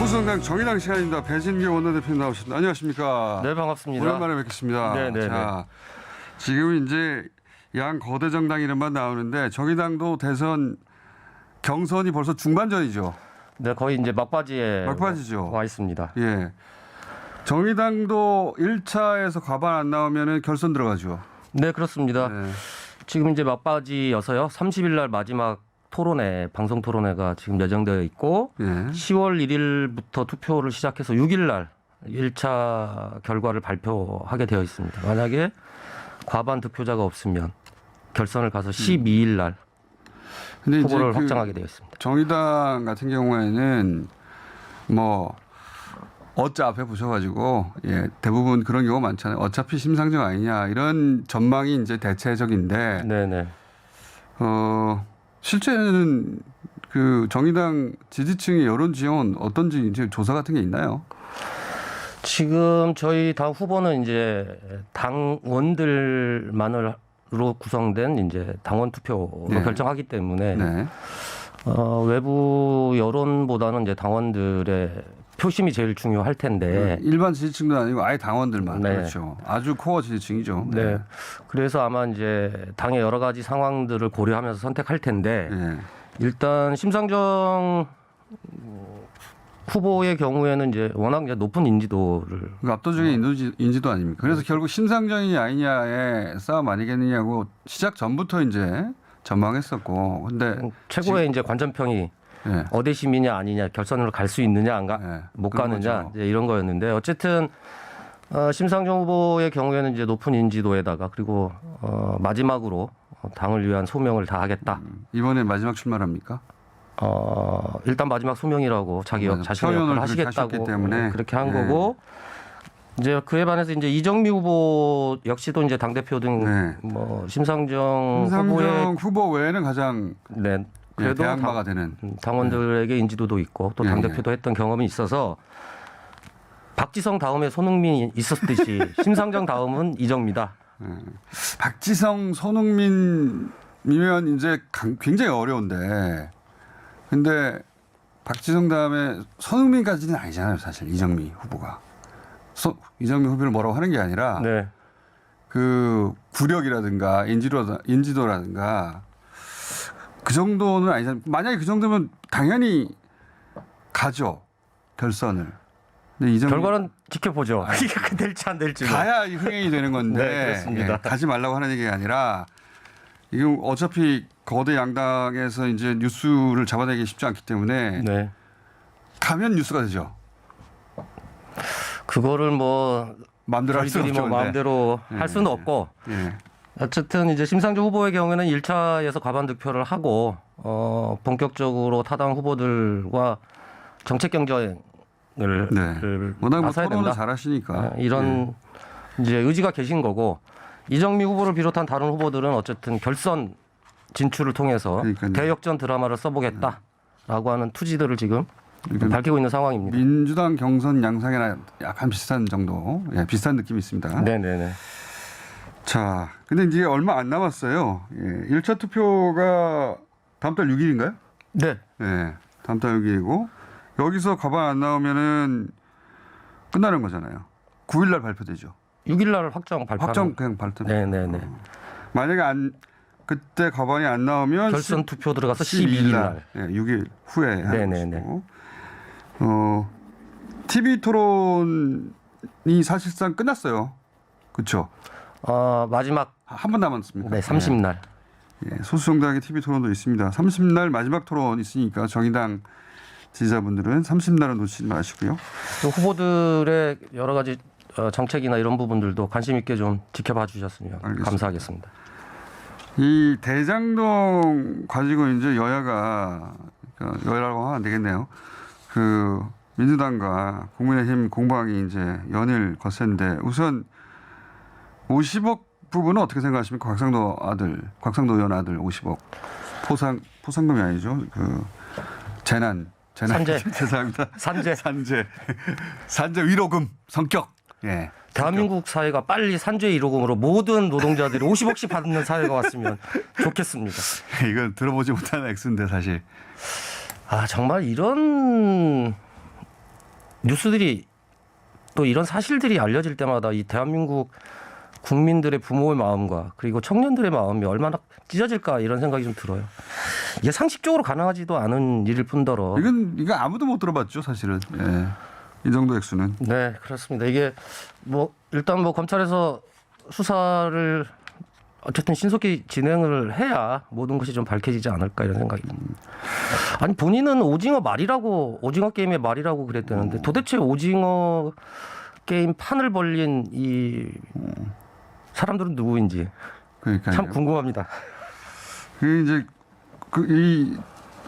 보수정당 정의당 시간입니다. 배진규 원내대표 나오셨습니다. 안녕하십니까? 네, 반갑습니다. 오랜만에 뵙겠습니다. 네네네. 자, 지금은 이제 양 거대 정당 이름만 나오는데 정의당도 대선 경선이 벌써 중반전이죠. 네, 거의 이제 막바지죠. 와 있습니다. 예. 정의당도 1차에서 과반 안 나오면 결선 들어가죠. 네, 그렇습니다. 네. 지금 이제 막바지여서요. 30일 날 마지막 토론회, 방송 토론회가 지금 예정되어 있고 예. 10월 1일부터 투표를 시작해서 6일 날 1차 결과를 발표하게 되어 있습니다. 만약에 과반 득표자가 없으면 결선을 가서 12일 날 근데 후보를 이제 확정하게 되어 있습니다. 정의당 같은 경우에는 뭐 어짜 앞에 보셔가지고 예, 대부분 그런 경우가 많잖아요. 어차피 심상정 아니냐 이런 전망이 이제 대체적인데 네네. 실제는 그 정의당 지지층의 여론 지형은 어떤지 이제 조사 같은 게 있나요? 지금 저희 당 후보는 이제 당원들만으로 구성된 이제 당원 투표로 네. 결정하기 때문에 네. 외부 여론보다는 이제 당원들의 표심이 제일 중요할 텐데. 일반 지지층도 아니고 아예 당원들만 네. 그렇죠. 아주 코어 지지층이죠. 네. 그래서 아마 이제 당의 여러 가지 상황들을 고려하면서 선택할 텐데 네. 일단 심상정 후보의 경우에는 이제 워낙 이제 높은 인지도를 압도적인 인지도 아닙니까? 그래서 결국 심상정이 아니냐의 싸움 아니겠느냐고 시작 전부터 이제 전망했었고, 근데 최고의 이제 관전평이 네. 어대심이냐 아니냐 결선으로 갈 수 있느냐 안 가, 네, 못 그런 가느냐 거죠. 이제 이런 거였는데 어쨌든 심상정 후보의 경우에는 이제 높은 인지도에다가 그리고 마지막으로 당을 위한 소명을 다하겠다. 이번에 마지막 출마합니까? 일단 마지막 소명이라고 자신의 표현을 역할을 그렇게 하시겠다고 하셨기 때문에. 그렇게 한 네. 거고 이제 그에 반해서 이제 이정미 후보 역시도 이제 당 대표 등 네. 뭐 심상정 후보의 심상정 후보 외에는 가장 네, 그래도 대항마가 되는. 당원들에게 인지도도 있고 또 예, 당대표도 했던 경험이 있어서 박지성 다음에 손흥민이 있었듯이 심상정 다음은 이정미다. 박지성, 손흥민이면 이제 굉장히 어려운데, 근데 박지성 다음에 손흥민까지는 아니잖아요, 사실 이정미 후보가. 이정미 후보를 뭐라고 하는 게 아니라 네. 그 구력이라든가 인지도라든가 그 정도는 아니잖아요. 만약에 그 정도면 당연히 가죠, 결선을. 근데 이정미 결과는 지켜보죠. 이게 될지 안 될지. 가야 흥행이 되는 건데 네, 그렇습니다. 가지 말라고 하는 얘기가 아니라 이거 어차피 거대 양당에서 이제 뉴스를 잡아내기 쉽지 않기 때문에 네. 가면 뉴스가 되죠. 그거를 뭐 마음대로 할 수는 저희들이 없죠. 뭐 마음대로 네. 할 수는 없고 예. 어쨌든 이제 심상정 후보의 경우에는 1차에서 과반 득표를 하고 본격적으로 타당 후보들과 정책 경쟁을 네. 워낙 뭐 나서야 토론을 된다. 잘하시니까 이런 이제 의지가 계신 거고 이정미 후보를 비롯한 다른 후보들은 어쨌든 결선 진출을 통해서 그러니까요. 대역전 드라마를 써보겠다라고 하는 투지들을 지금 그러니까 밝히고 있는 상황입니다. 민주당 경선 양상이나 약간 비슷한 정도, 비슷한 느낌이 있습니다. 네네네. 자, 근데 이제 얼마 안 남았어요. 1차 투표가 다음 달 6일인가요? 네. 네, 다음 달 6일이고 여기서 과반 안 나오면은 끝나는 거잖아요. 9일 날 발표되죠. 6일 날 확정 발표. 확정 그냥 발표. 네네네. 만약에 그때 과반이 안 나오면 결선 투표 들어가서 12일 날. 6일 후에 하는 네네네. 것이고. TV 토론이 사실상 끝났어요. 그렇죠? 마지막 한 번 남았습니다. 네 30날. 소수정당의 TV 토론도 있습니다. 30날 마지막 토론 있으니까 정의당 지지자분들은 30날은 놓치지 마시고요. 또 후보들의 여러 가지 정책이나 이런 부분들도 관심 있게 좀 지켜봐 주셨으면 알겠습니다. 감사하겠습니다. 이 대장동 가지고 이제 여야라고 하면 안 되겠네요. 그 민주당과 국민의힘 공방이 이제 연일 거센데 우선 50억 부분은 어떻게 생각하십니까? 곽상도 의원 아들 50억 포상금이 아니죠. 그 재난 산재. 죄송합니다. 산재 위로금 성격. 예. 대한민국 사회가 빨리 산재 1호금으로 모든 노동자들이 50억씩 받는 사회가 왔으면 좋겠습니다. 이건 들어보지 못한 액수인데 사실. 아 정말 이런 뉴스들이 또 이런 사실들이 알려질 때마다 이 대한민국 국민들의 부모의 마음과 그리고 청년들의 마음이 얼마나 찢어질까 이런 생각이 좀 들어요. 이게 상식적으로 가능하지도 않은 일일 뿐더러. 이건 아무도 못 들어봤죠, 사실은. 예. 이 정도 액수는. 네, 그렇습니다. 이게 뭐 일단 뭐 검찰에서 수사를 어쨌든 신속히 진행을 해야 모든 것이 좀 밝혀지지 않을까 이런 생각이 듭니다. 아니 본인은 오징어 게임의 말이라고 그랬다는데 도대체 오징어 게임 판을 벌린 이 사람들은 누구인지 그러니까요. 참 궁금합니다. 이제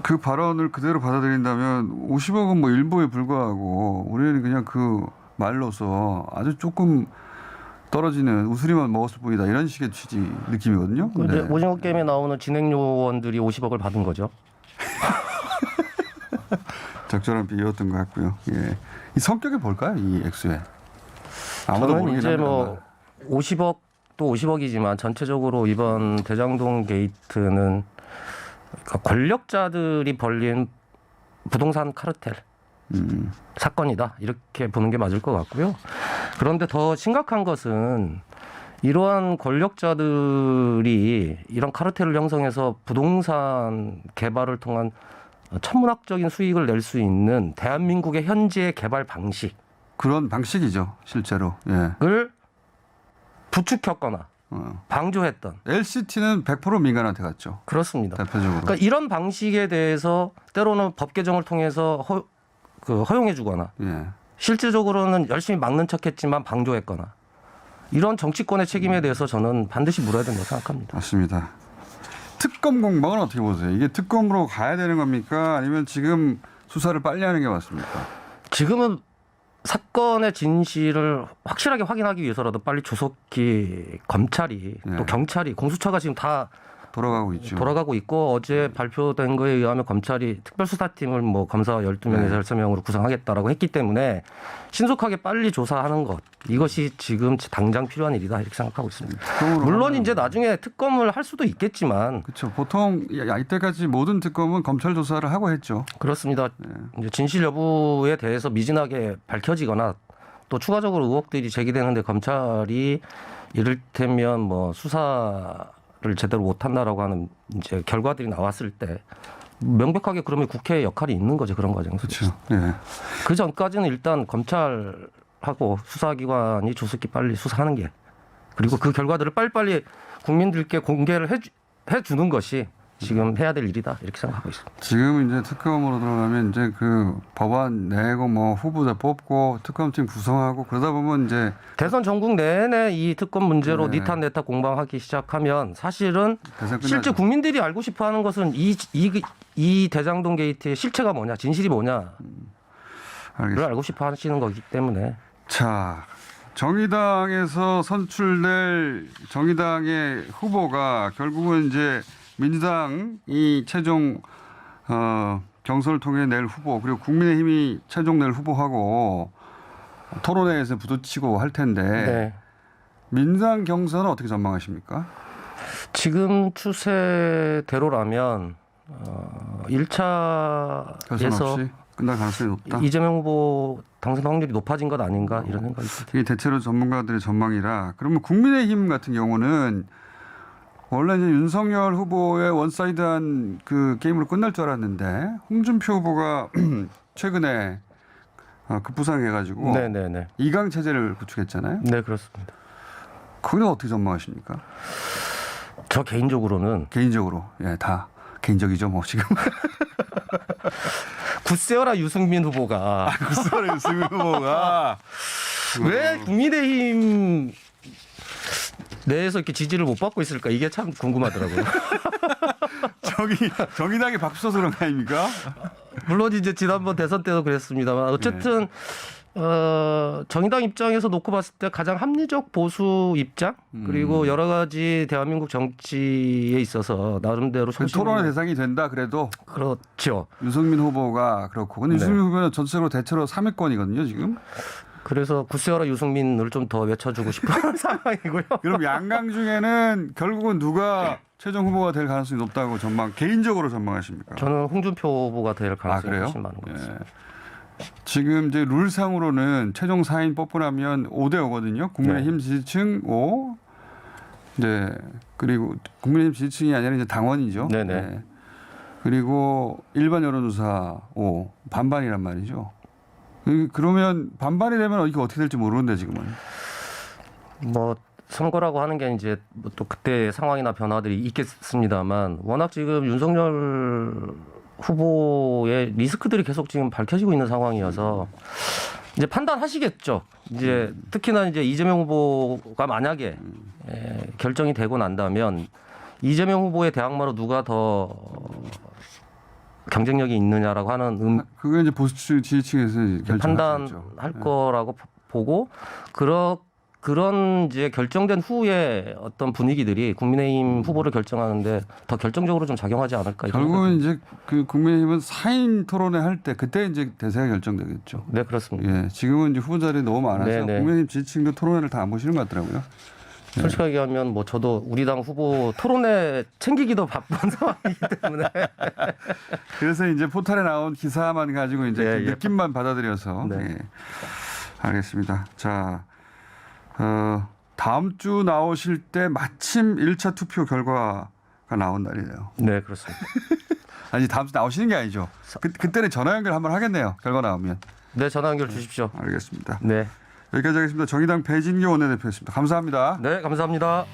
그 발언을 그대로 받아들인다면 50억은 뭐 일부에 불과하고 우리는 그냥 그 말로서 아주 조금 떨어지는 우스리만 먹었을 뿐이다 이런 식의 취지 느낌이거든요. 근데 네. 오징어 게임에 나오는 진행 요원들이 50억을 받은 거죠. 적절한 비유였던 것 같고요. 예. 이 성격이 뭘까요? 이 액수에. 아무도 저는 모르긴 이제 합니다. 뭐 50억 또 50억이지만 전체적으로 이번 대장동 게이트는 그러니까 권력자들이 벌린 부동산 카르텔 사건이다 이렇게 보는 게 맞을 것 같고요. 그런데 더 심각한 것은 이러한 권력자들이 이런 카르텔을 형성해서 부동산 개발을 통한 천문학적인 수익을 낼 수 있는 대한민국의 현재 개발 방식을 그런 방식이죠, 실제로. 예. 부추겼거나 방조했던 LCT는 100% 민간한테 갔죠. 그렇습니다. 대표적으로. 그러니까 이런 방식에 대해서 때로는 법 개정을 통해서 허용해주거나 예. 실질적으로는 열심히 막는 척했지만 방조했거나 이런 정치권의 책임에 대해서 저는 반드시 물어야 된다고 생각합니다. 맞습니다. 특검 공방은 어떻게 보세요? 이게 특검으로 가야 되는 겁니까? 아니면 지금 수사를 빨리 하는 게 맞습니까? 지금은 사건의 진실을 확실하게 확인하기 위해서라도 빨리 조속히 검찰이 네. 또 경찰이 공수처가 지금 다 돌아가고 있죠. 돌아가고 있고 어제 발표된 거에 의하면 검찰이 특별수사팀을 뭐 검사 12명에서 네. 13명으로 구성하겠다라고 했기 때문에 신속하게 빨리 조사하는 것 이것이 지금 당장 필요한 일이다 이렇게 생각하고 있습니다. 물론 이제 나중에 특검을 할 수도 있겠지만 그렇죠. 보통 이때까지 모든 특검은 검찰 조사를 하고 했죠. 그렇습니다. 이제 진실 여부에 대해서 미진하게 밝혀지거나 또 추가적으로 의혹들이 제기되는데 검찰이 이를테면 뭐 수사를 제대로 못한다라고 하는 이제 결과들이 나왔을 때 명백하게 그러면 국회의 역할이 있는 거죠 그런 과정에서. 그렇죠. 예. 그 전까지는 일단 검찰하고 수사기관이 조속히 빨리 수사하는 게 그리고 그 결과들을 빨리빨리 국민들께 공개를 해주는 것이 지금 해야 될 일이다 이렇게 생각하고 있습니다. 지금 이제 특검으로 들어가면 이제 그 법안 내고 뭐 후보자 뽑고 특검팀 구성하고 그러다 보면 이제 대선 전국 내내 이 특검 문제로 네. 니탄 네타 공방하기 시작하면 사실은 대선 끝나죠. 실제 국민들이 알고 싶어하는 것은 이 대장동 게이트의 실체가 뭐냐, 진실이 뭐냐를 알겠습니다. 알고 싶어 하시는 거기 때문에 자, 정의당에서 선출될 정의당의 후보가 결국은 이제 민주당이 최종 경선을 통해 낼 후보 그리고 국민의힘이 최종 낼 후보하고 토론회에서 부딪히고 할 텐데 네. 민주당 경선은 어떻게 전망하십니까? 지금 추세대로라면 결선 1차에서 없이 끝날 가능성이 높다. 이재명 후보 당선 확률이 높아진 것 아닌가 이런 생각이 듭니다. 이게 대체로 전문가들의 전망이라 그러면 국민의힘 같은 경우는 원래 이제 윤석열 후보의 원사이드한 그 게임으로 끝날 줄 알았는데 홍준표 후보가 최근에 급부상해가지고 네네네. 2강 체제를 구축했잖아요. 네 그렇습니다. 그건 어떻게 전망하십니까? 저 개인적으로는 개인적으로 다 개인적이죠 뭐 지금. 굳세어라 유승민 후보가 글쎄요 유승민 후보가 왜 국민의힘 내에서 이렇게 지지를 못 받고 있을까 이게 참 궁금하더라고요. 정의당이 바뀌어서 그런 거 아닙니까? 물론 이제 지난번 대선 때도 그랬습니다만 어쨌든 정의당 입장에서 놓고 봤을 때 가장 합리적 보수 입장 그리고 여러 가지 대한민국 정치에 있어서 나름대로 토론의 대상이 된다 그래도 그렇죠. 유승민 후보가 그렇고 근데 네. 유승민 후보는 전체적으로 대체로 3위권이거든요 지금. 그래서 굳세어라 유승민을 좀 더 외쳐주고 싶은 상황이고요. 그럼 양강 중에는 결국은 누가 최종 후보가 될 가능성이 높다고 개인적으로 전망하십니까? 저는 홍준표 후보가 될 가능성이 그래요? 훨씬 많은 것 같습니다. 지금 이제 룰상으로는 최종 4인 뽑고 나면 5대 5거든요. 국민의힘 지지층 5. 네. 그리고 국민의힘 지지층이 아니라 이제 당원이죠. 네네. 네. 그리고 일반 여론조사 5. 반반이란 말이죠. 그러면 반반이 되면 이게 어떻게 될지 모르는데 지금은. 뭐 선거라고 하는 게 이제 뭐또 그때 상황이나 변화들이 있겠습니다만 워낙 지금 윤석열 후보의 리스크들이 계속 지금 밝혀지고 있는 상황이어서 이제 판단하시겠죠. 이제 특히나 이제 이재명 후보가 만약에 결정이 되고 난다면 이재명 후보의 대항마로 누가 더 경쟁력이 있느냐라고 하는 그게 이제 보수 지지층에서 판단할 결정하죠. 거라고 보고 그런 이제 결정된 후에 어떤 분위기들이 국민의힘 후보를 결정하는데 더 결정적으로 좀 작용하지 않을까. 결국은 이제 그 국민의힘은 4인 토론회 할 때 그때 이제 대세가 결정되겠죠. 네, 그렇습니다. 예, 지금은 이제 후보자들이 너무 많아서 네네. 국민의힘 지지층도 토론회를 다 안 보시는 것 같더라고요. 솔직하게 얘기하면 뭐 저도 우리 당 후보 토론회 챙기기도 바쁜 상황이기 때문에 그래서 이제 포털에 나온 기사만 가지고 이제 네, 그 느낌만 받아들여서 네. 예. 알겠습니다. 자, 다음 주 나오실 때 마침 1차 투표 결과가 나온 날이네요. 네, 그렇습니다. 아니 다음 주 나오시는 게 아니죠. 그때는 전화 연결 한번 하겠네요. 결과 나오면. 네, 전화 연결 주십시오. 알겠습니다. 네. 여기까지 하겠습니다. 정의당 배진규 원내대표였습니다. 감사합니다. 네, 감사합니다.